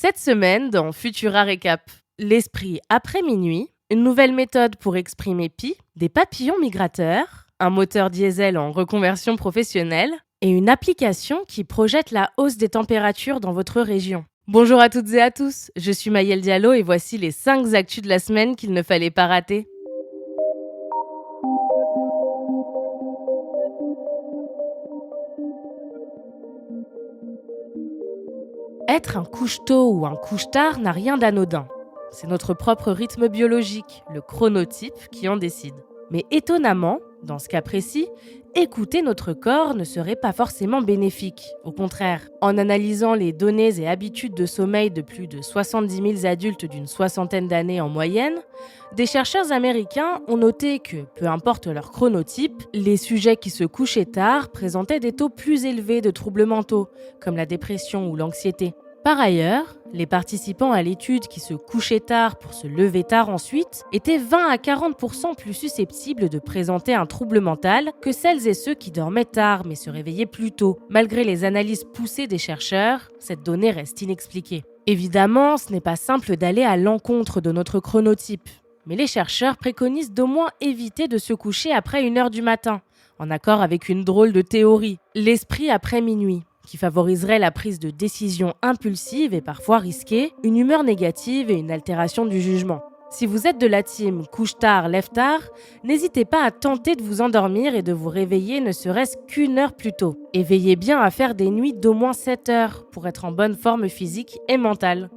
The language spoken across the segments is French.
Cette semaine, dans Futura Récap, l'esprit après minuit, une nouvelle méthode pour exprimer pi, des papillons migrateurs, un moteur diesel en reconversion professionnelle et une application qui projette la hausse des températures dans votre région. Bonjour à toutes et à tous, je suis Maëlle Diallo et voici les 5 actus de la semaine qu'il ne fallait pas rater. Être un couche-tôt ou un couche-tard n'a rien d'anodin. C'est notre propre rythme biologique, le chronotype, qui en décide. Mais étonnamment, dans ce cas précis, écouter notre corps ne serait pas forcément bénéfique. Au contraire, en analysant les données et habitudes de sommeil de plus de 70 000 adultes d'une soixantaine d'années en moyenne, des chercheurs américains ont noté que, peu importe leur chronotype, les sujets qui se couchaient tard présentaient des taux plus élevés de troubles mentaux, comme la dépression ou l'anxiété. Par ailleurs, les participants à l'étude qui se couchaient tard pour se lever tard ensuite étaient 20 à 40% plus susceptibles de présenter un trouble mental que celles et ceux qui dormaient tard mais se réveillaient plus tôt. Malgré les analyses poussées des chercheurs, cette donnée reste inexpliquée. Évidemment, ce n'est pas simple d'aller à l'encontre de notre chronotype, mais les chercheurs préconisent d'au moins éviter de se coucher après 1h du matin, en accord avec une drôle de théorie, l'esprit après minuit, qui favoriserait la prise de décisions impulsives et parfois risquées, une humeur négative et une altération du jugement. Si vous êtes de la team couche tard, lève tard, n'hésitez pas à tenter de vous endormir et de vous réveiller ne serait-ce qu'1 heure plus tôt. Et veillez bien à faire des nuits d'au moins 7 heures pour être en bonne forme physique et mentale.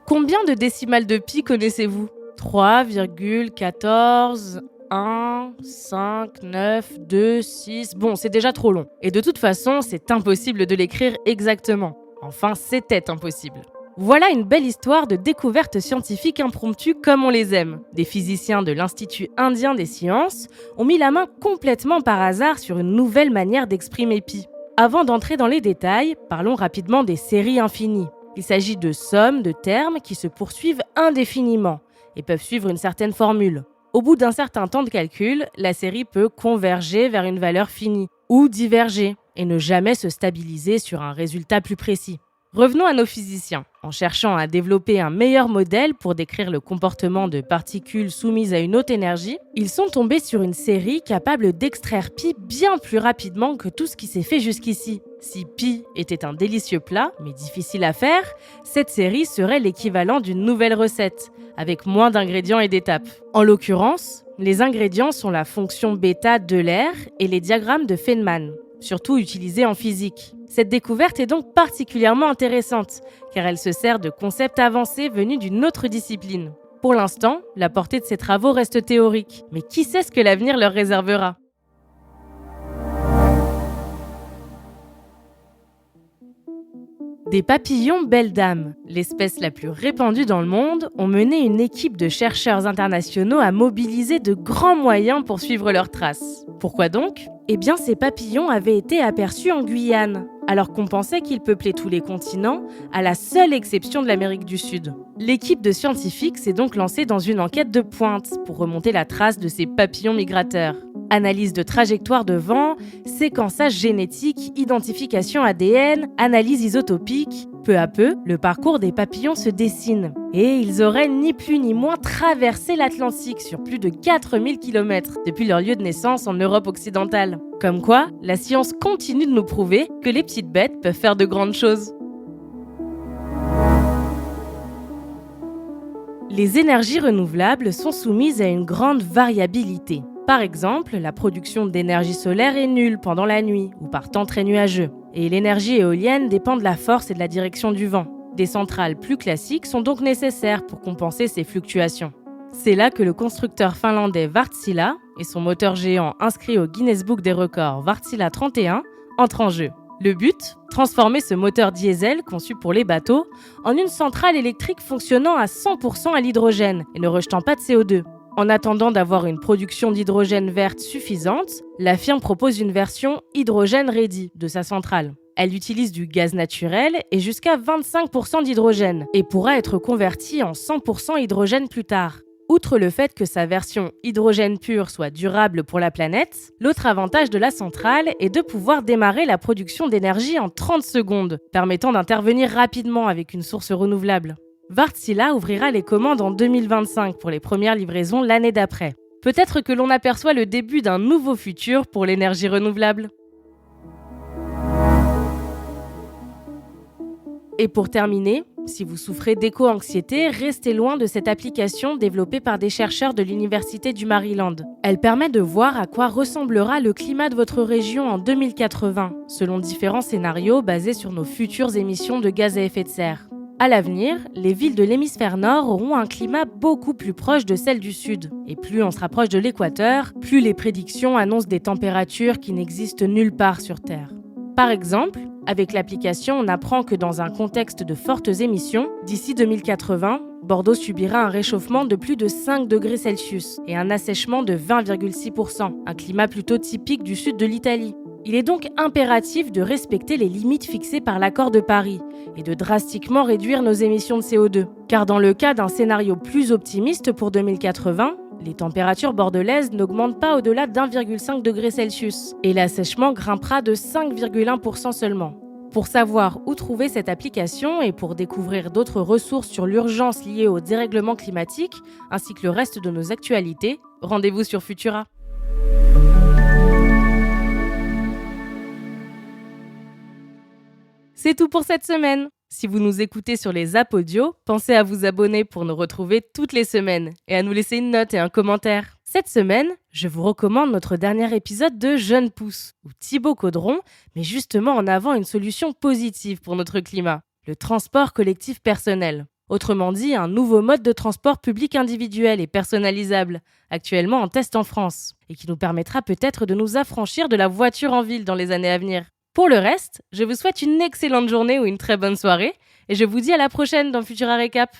Combien de décimales de pi connaissez-vous ? 3,14... 1, 5, 9, 2, 6... Bon, c'est déjà trop long. Et de toute façon, c'est impossible de l'écrire exactement. Enfin, c'était impossible. Voilà une belle histoire de découvertes scientifiques impromptues comme on les aime. Des physiciens de l'Institut indien des sciences ont mis la main complètement par hasard sur une nouvelle manière d'exprimer pi. Avant d'entrer dans les détails, parlons rapidement des séries infinies. Il s'agit de sommes de termes qui se poursuivent indéfiniment et peuvent suivre une certaine formule. Au bout d'un certain temps de calcul, la série peut converger vers une valeur finie ou diverger et ne jamais se stabiliser sur un résultat plus précis. Revenons à nos physiciens. En cherchant à développer un meilleur modèle pour décrire le comportement de particules soumises à une haute énergie, ils sont tombés sur une série capable d'extraire pi bien plus rapidement que tout ce qui s'est fait jusqu'ici. Si pi était un délicieux plat, mais difficile à faire, cette série serait l'équivalent d'une nouvelle recette, avec moins d'ingrédients et d'étapes. En l'occurrence, les ingrédients sont la fonction bêta d'Euler et les diagrammes de Feynman, surtout utilisés en physique. Cette découverte est donc particulièrement intéressante, car elle se sert de concepts avancés venus d'une autre discipline. Pour l'instant, la portée de ces travaux reste théorique, mais qui sait ce que l'avenir leur réservera ? Des papillons belles dames, l'espèce la plus répandue dans le monde, ont mené une équipe de chercheurs internationaux à mobiliser de grands moyens pour suivre leurs traces. Pourquoi donc ? Eh bien, ces papillons avaient été aperçus en Guyane, alors qu'on pensait qu'ils peuplaient tous les continents, à la seule exception de l'Amérique du Sud. L'équipe de scientifiques s'est donc lancée dans une enquête de pointe pour remonter la trace de ces papillons migrateurs. Analyse de trajectoire de vent, séquençage génétique, identification ADN, analyse isotopique. Peu à peu, le parcours des papillons se dessine. Et ils auraient ni plus ni moins traversé l'Atlantique sur plus de 4000 km depuis leur lieu de naissance en Europe occidentale. Comme quoi, la science continue de nous prouver que les petites bêtes peuvent faire de grandes choses. Les énergies renouvelables sont soumises à une grande variabilité. Par exemple, la production d'énergie solaire est nulle pendant la nuit ou par temps très nuageux. Et l'énergie éolienne dépend de la force et de la direction du vent. Des centrales plus classiques sont donc nécessaires pour compenser ces fluctuations. C'est là que le constructeur finlandais Wärtsilä et son moteur géant inscrit au Guinness Book des records Wärtsilä 31 entrent en jeu. Le but ? Transformer ce moteur diesel conçu pour les bateaux en une centrale électrique fonctionnant à 100% à l'hydrogène et ne rejetant pas de CO2. En attendant d'avoir une production d'hydrogène verte suffisante, la firme propose une version hydrogène ready de sa centrale. Elle utilise du gaz naturel et jusqu'à 25% d'hydrogène et pourra être convertie en 100% hydrogène plus tard. Outre le fait que sa version hydrogène pur soit durable pour la planète, l'autre avantage de la centrale est de pouvoir démarrer la production d'énergie en 30 secondes, permettant d'intervenir rapidement avec une source renouvelable. Wärtsilä ouvrira les commandes en 2025 pour les premières livraisons l'année d'après. Peut-être que l'on aperçoit le début d'un nouveau futur pour l'énergie renouvelable. Et pour terminer, si vous souffrez d'éco-anxiété, restez loin de cette application développée par des chercheurs de l'Université du Maryland. Elle permet de voir à quoi ressemblera le climat de votre région en 2080, selon différents scénarios basés sur nos futures émissions de gaz à effet de serre. À l'avenir, les villes de l'hémisphère nord auront un climat beaucoup plus proche de celles du sud. Et plus on se rapproche de l'équateur, plus les prédictions annoncent des températures qui n'existent nulle part sur Terre. Par exemple, avec l'application, on apprend que dans un contexte de fortes émissions, d'ici 2080, Bordeaux subira un réchauffement de plus de 5 degrés Celsius et un assèchement de 20,6%, un climat plutôt typique du sud de l'Italie. Il est donc impératif de respecter les limites fixées par l'accord de Paris et de drastiquement réduire nos émissions de CO2. Car dans le cas d'un scénario plus optimiste pour 2080, les températures bordelaises n'augmentent pas au-delà d'1,5 degré Celsius et l'assèchement grimpera de 5,1% seulement. Pour savoir où trouver cette application et pour découvrir d'autres ressources sur l'urgence liée au dérèglement climatique, ainsi que le reste de nos actualités, rendez-vous sur Futura. C'est tout pour cette semaine. Si vous nous écoutez sur les apps audio, pensez à vous abonner pour nous retrouver toutes les semaines et à nous laisser une note et un commentaire. Cette semaine, je vous recommande notre dernier épisode de Jeune Pousse, où Thibaut Caudron met justement en avant une solution positive pour notre climat, le transport collectif personnel. Autrement dit, un nouveau mode de transport public individuel et personnalisable, actuellement en test en France, et qui nous permettra peut-être de nous affranchir de la voiture en ville dans les années à venir. Pour le reste, je vous souhaite une excellente journée ou une très bonne soirée et je vous dis à la prochaine dans Futura Récap.